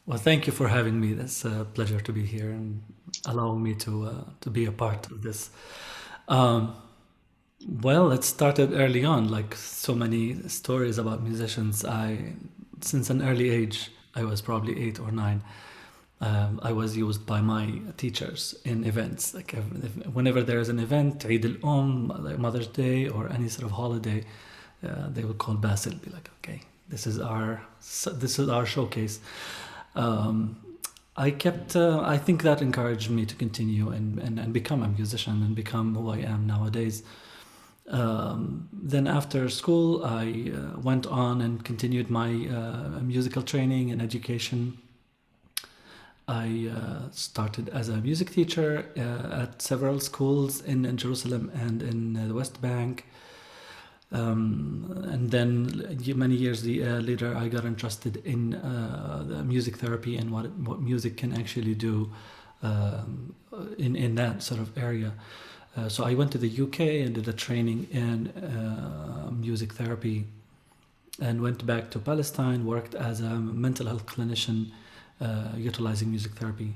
Well, thank you for having me. It's a pleasure to be here and allowing me to be a part of this. Well, it started early on, like so many stories about musicians. Since an early age, I was probably 8 or 9. I was used by my teachers in events. Like whenever there is an event, Eid al-Umm, Mother's Day, or any sort of holiday, they will call Basel, be like, okay, this is our showcase. I think that encouraged me to continue and become a musician and become who I am nowadays. Then after school, I went on and continued my musical training and education. I started as a music teacher at several schools in Jerusalem and in the West Bank. And then many years later, I got interested in the music therapy and what music can actually do in that sort of area. So I went to the UK and did a training in music therapy and went back to Palestine, worked as a mental health clinician utilizing music therapy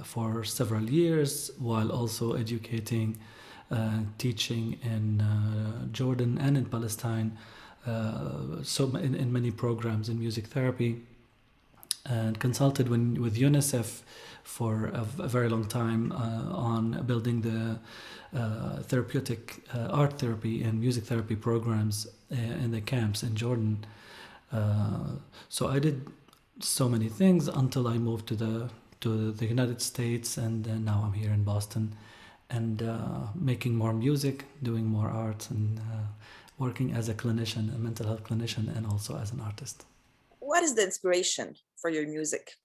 for several years, while also educating, teaching in Jordan and in Palestine, so in many programs in music therapy, and consulted with UNICEF for a very long time on building the therapeutic art therapy and music therapy programs in the camps in Jordan. So I did so many things until I moved to the United States, and then now I'm here in Boston and making more music, doing more art, and working as a clinician, a mental health clinician, and also as an artist. What is the inspiration for your music?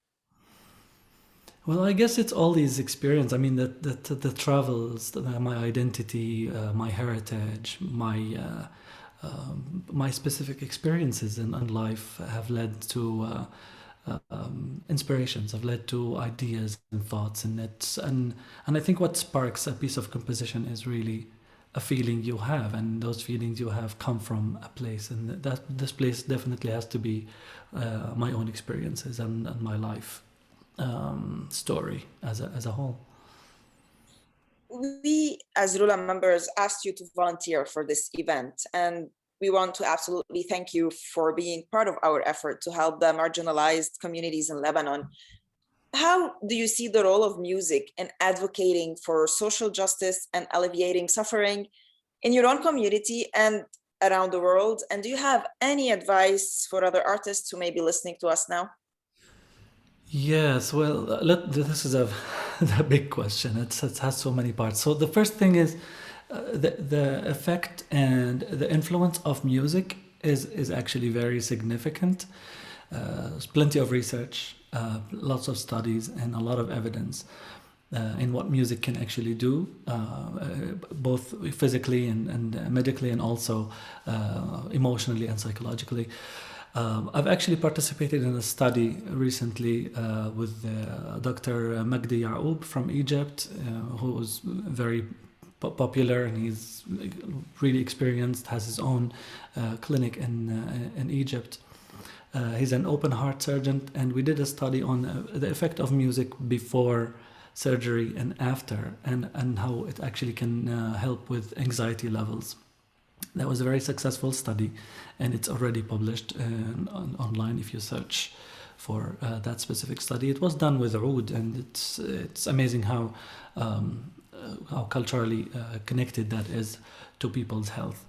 Well, I guess it's all these experiences. I mean, the travels, my identity, my heritage, my specific experiences in life have led to inspirations, have led to ideas and thoughts, and I think what sparks a piece of composition is really a feeling you have, and those feelings you have come from a place, and that this place definitely has to be my own experiences and my life story as a whole. We, as Rula members, asked you to volunteer for this event, and we want to absolutely thank you for being part of our effort to help the marginalized communities in Lebanon. How do you see the role of music in advocating for social justice and alleviating suffering in your own community and around the world? And do you have any advice for other artists who may be listening to us now? Yes, well, this is a big question. It has so many parts. So the first thing is the effect and the influence of music is actually very significant. There's plenty of research, lots of studies, and a lot of evidence in what music can actually do, both physically and medically, and also emotionally and psychologically. I've actually participated in a study recently with Dr. Magdi Yaoub from Egypt, who is very popular, and he's really experienced, has his own clinic in Egypt. He's an open heart surgeon, and we did a study on the effect of music before surgery and after, and how it actually can help with anxiety levels. That was a very successful study, and it's already published online if you search for that specific study. It was done with oud, and it's amazing how culturally connected that is to people's health.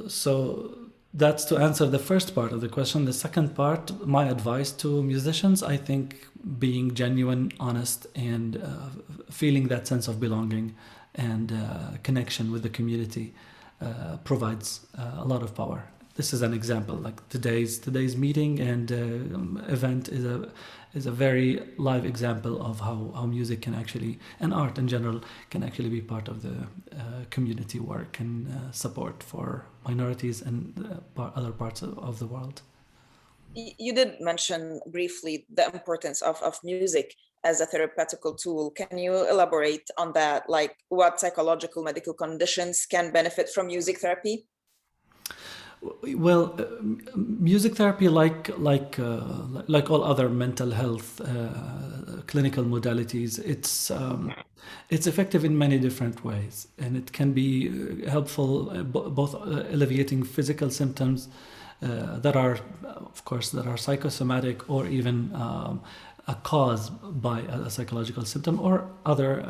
So that's to answer the first part of the question. The second part, my advice to musicians, I think being genuine, honest, and feeling that sense of belonging and connection with the community provides a lot of power. This is an example, like today's meeting and event is a very live example of how music can actually, and art in general, can actually be part of the community work and support for minorities and other parts of the world. You did mention briefly the importance of music as a therapeutical tool. Can you elaborate on that? Like, what psychological medical conditions can benefit from music therapy? Well, music therapy, like all other mental health clinical modalities, it's effective in many different ways, and it can be helpful both alleviating physical symptoms that are psychosomatic, or even a cause by a psychological symptom, or other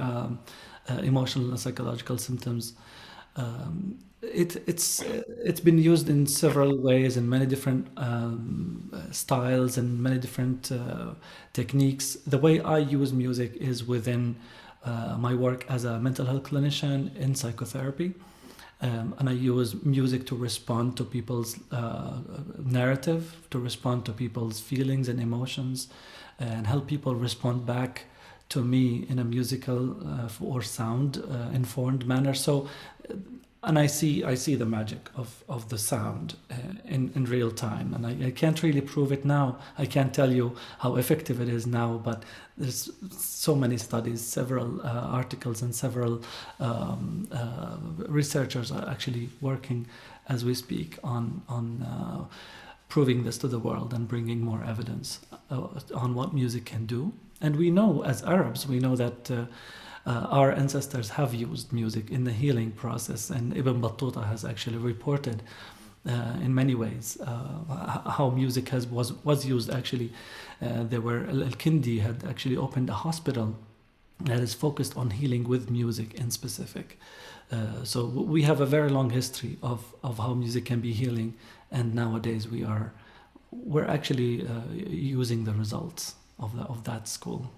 emotional and psychological symptoms. It's been used in several ways, in many different styles and many different techniques. The way I use music is within my work as a mental health clinician in psychotherapy. And I use music to respond to people's narrative, to respond to people's feelings and emotions, and help people respond back to me in a musical or sound informed manner. So, and I see the magic of the sound in real time, and I can't really prove it now. I can't tell you how effective it is now, but there's so many studies, several articles, and several researchers are actually working as we speak on proving this to the world and bringing more evidence on what music can do. And we know, as Arabs, we know that our ancestors have used music in the healing process, and Ibn Battuta has actually reported in many ways how music was used. Actually, Al-Kindi had actually opened a hospital that is focused on healing with music in specific. So we have a very long history of how music can be healing, and nowadays we're actually using the results of that school.